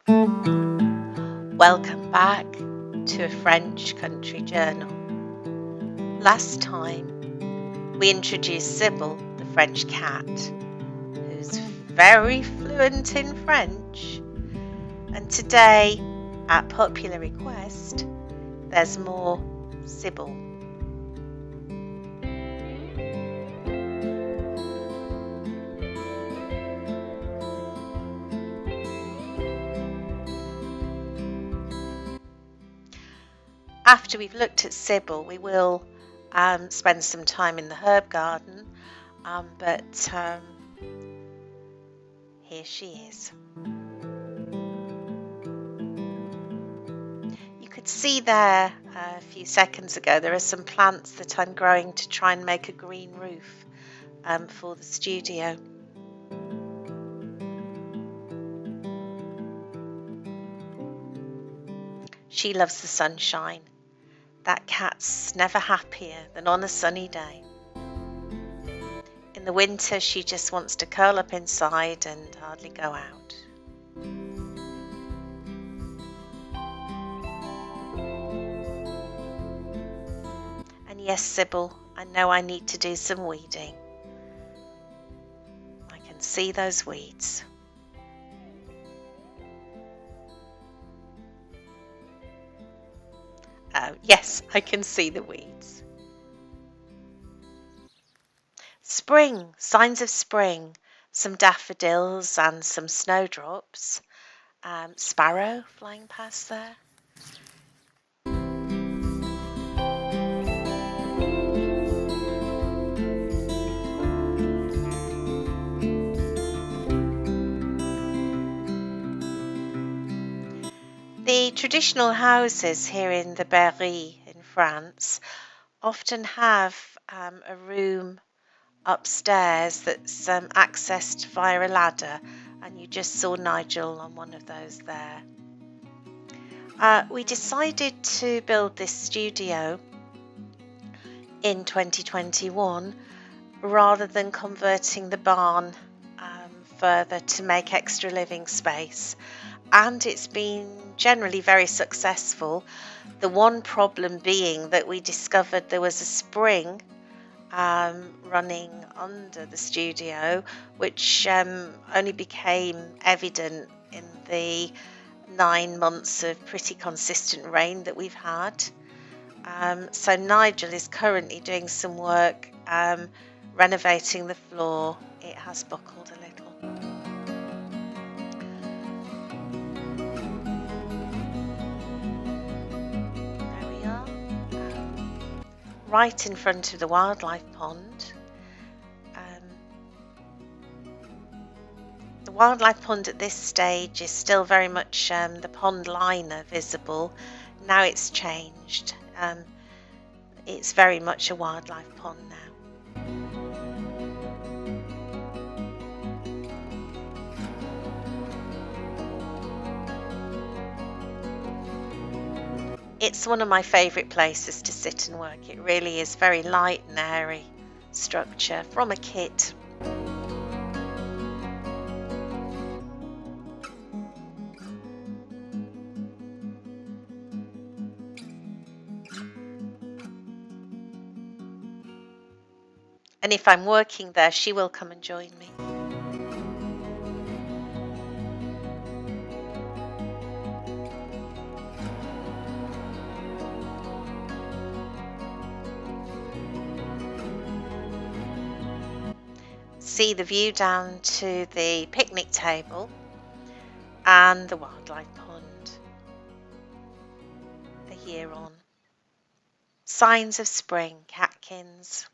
Welcome back to a French country journal. Last time we introduced Sybil, the French cat, who's very fluent in French. And today, at popular request, there's more Sybil. After we've looked at Sybil, we will spend some time in the herb garden, but here she is. You could see there a few seconds ago there are some plants that I'm growing to try and make a green roof for the studio. She loves the sunshine. That cat's never happier than on a sunny day. In the winter, she just wants to curl up inside and hardly go out. And yes, Sybil, I know I need to do some weeding. I can see those weeds. Yes, I can see the weeds. Spring, signs of spring, some daffodils and some snowdrops. Sparrow flying past there. The traditional houses here in the Berry in France often have a room upstairs that's accessed via a ladder, and you just saw Nigel on one of those there. We decided to build this studio in 2021 rather than converting the barn further to make extra living space, and it's been generally very successful. The one problem being that we discovered there was a spring running under the studio, which only became evident in the 9 months of pretty consistent rain that we've had. So Nigel is currently doing some work renovating the floor. It has buckled a little. There we are. Right in front of the wildlife pond. The wildlife pond at this stage is still very much the pond liner visible. Now it's changed. It's very much a wildlife pond now. It's one of my favourite places to sit and work. It really is very light and airy structure from a kit. And if I'm working there, she will come and join me. See the view down to the picnic table and the wildlife pond a year on. Signs of spring, catkins.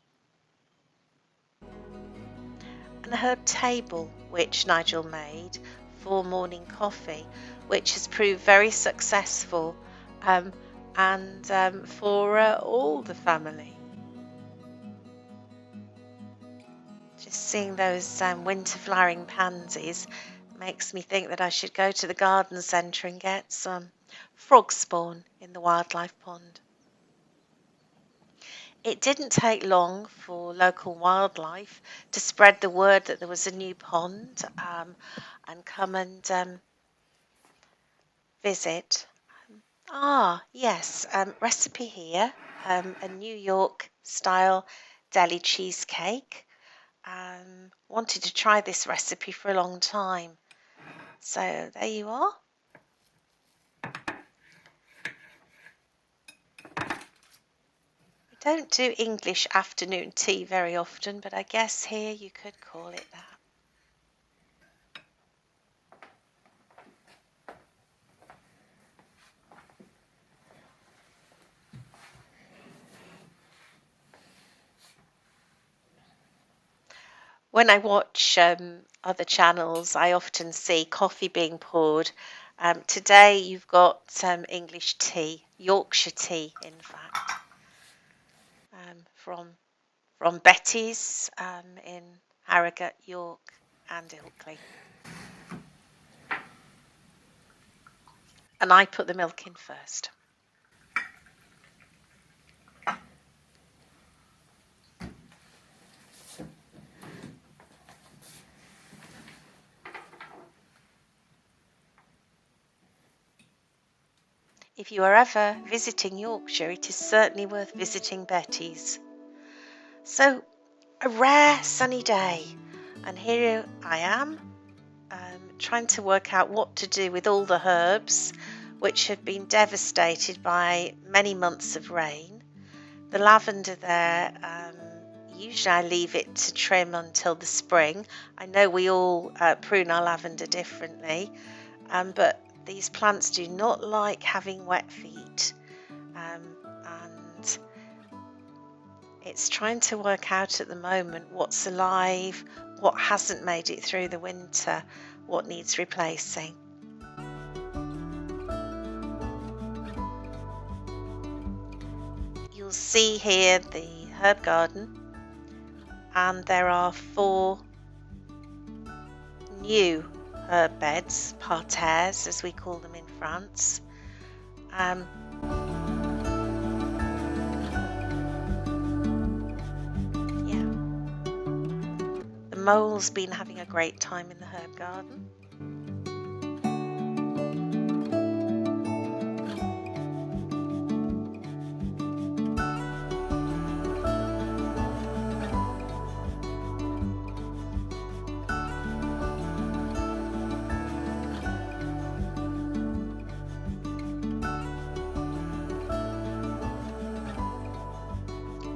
And a herb table which Nigel made for morning coffee, which has proved very successful and for all the family. Just seeing those winter flowering pansies makes me think that I should go to the garden centre and get some frog spawn in the wildlife pond. It didn't take long for local wildlife to spread the word that there was a new pond and come and visit. Yes, recipe here, a New York style deli cheesecake. Wanted to try this recipe for a long time. So there you are. We don't do English afternoon tea very often, but I guess here you could call it that. When I watch other channels, I often see coffee being poured. Today you've got English tea, Yorkshire tea, in fact, from Betty's in Harrogate, York, and Ilkley. And I put the milk in first. If you are ever visiting Yorkshire, it is certainly worth visiting Betty's. So, a rare sunny day, and here I am, trying to work out what to do with all the herbs which have been devastated by many months of rain. The lavender there, usually I leave it to trim until the spring. I know we all prune our lavender differently, but these plants do not like having wet feet, and it's trying to work out at the moment what's alive, what hasn't made it through the winter, what needs replacing. You'll see here the herb garden, and there are 4 new herb beds, parterres as we call them in France. The mole's been having a great time in the herb garden.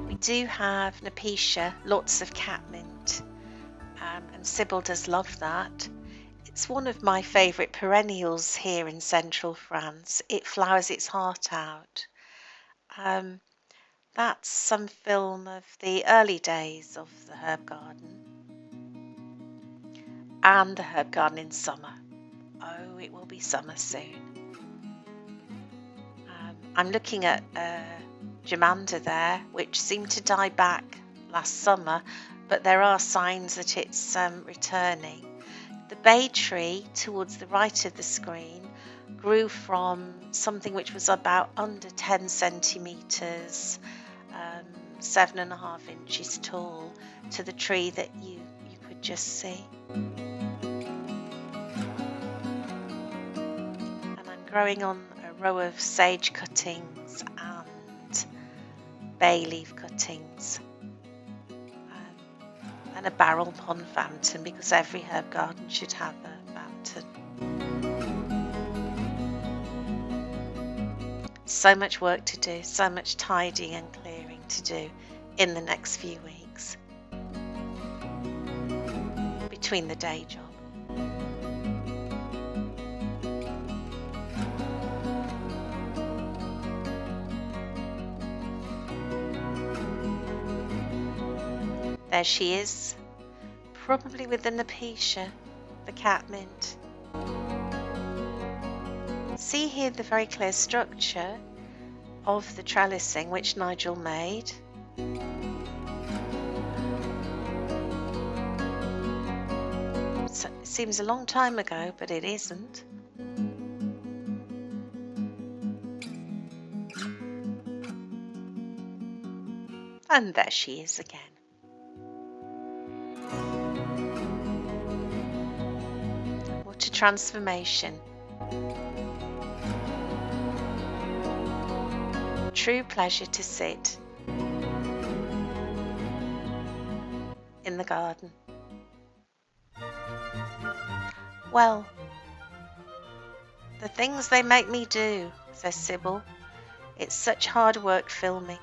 We do have Napitia, lots of catmint, and Sybil does love that. It's one of my favourite perennials here in central France. It flowers its heart out. That's some film of the early days of the herb garden, and the herb garden in summer. Oh, it will be summer soon. I'm looking at Jamander there, which seemed to die back last summer, but there are signs that it's returning. The bay tree towards the right of the screen grew from something which was about under 10 centimetres, 7.5 inches tall, to the tree that you could just see. And I'm growing on a row of sage cuttings and bay leaf cuttings, and a barrel pond fountain, because every herb garden should have a fountain. So much work to do, so much tidying and clearing to do in the next few weeks between the day job. There she is, probably with the Napitia, the catmint. See here the very clear structure of the trellising which Nigel made. So it seems a long time ago, but it isn't. And there she is again. What a transformation. true pleasure to sit in the garden. Well, the things they make me do, says Sybil. It's such hard work filming.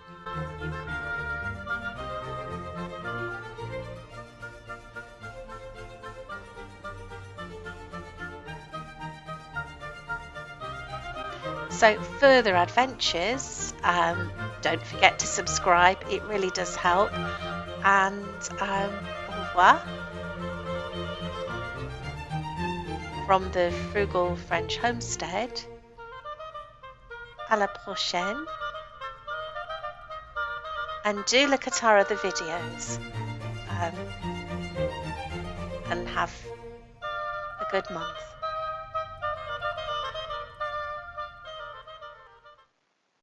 So further adventures, don't forget to subscribe, it really does help, and au revoir from the Frugal French Homestead. À la prochaine, and do look at our other videos, and have a good month.